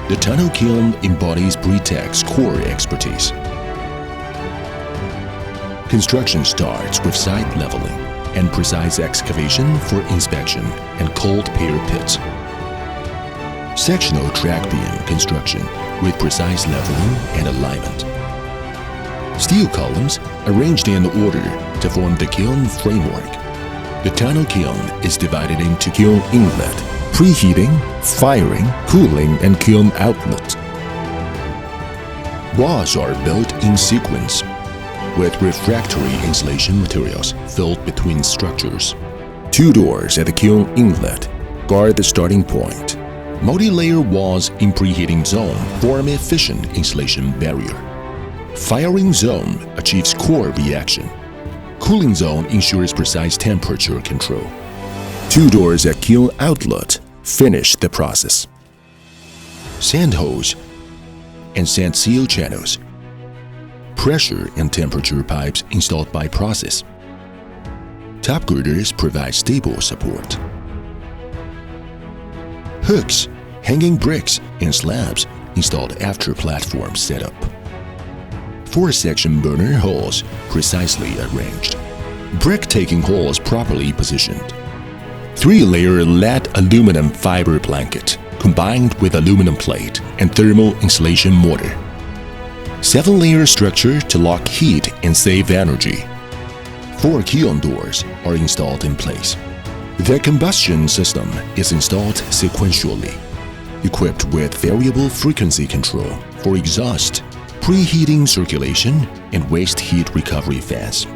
The tunnel kiln embodies Brictec's core expertise. Construction starts with site leveling and precise excavation for inspection and cold pair pits. Sectional track beam construction with precise leveling and alignment. Steel columns arranged in order to form the kiln framework. The tunnel kiln is divided into kiln inlet, preheating, firing, cooling, and kiln outlet. Walls are built in sequence with refractory insulation materials filled between structures. 2 doors at the kiln inlet guard the starting point. Multi-layer walls in preheating zone form efficient insulation barrier. Firing zone achieves core reaction. Cooling zone ensures precise temperature control. 2 doors at kiln outlet finish the process. Sand hose and sand seal channels. Pressure and temperature pipes installed by process. Top girders provide stable support. Hooks, hanging bricks, and slabs installed after platform setup. 4-section burner holes precisely arranged. Brick-taking holes properly positioned. 3-layer lead aluminum fiber blanket combined with aluminum plate and thermal insulation mortar. 7-layer structure to lock heat and save energy. 4 kiln doors are installed in place. The combustion system is installed sequentially, equipped with variable frequency control for exhaust, preheating circulation, and waste heat recovery fans.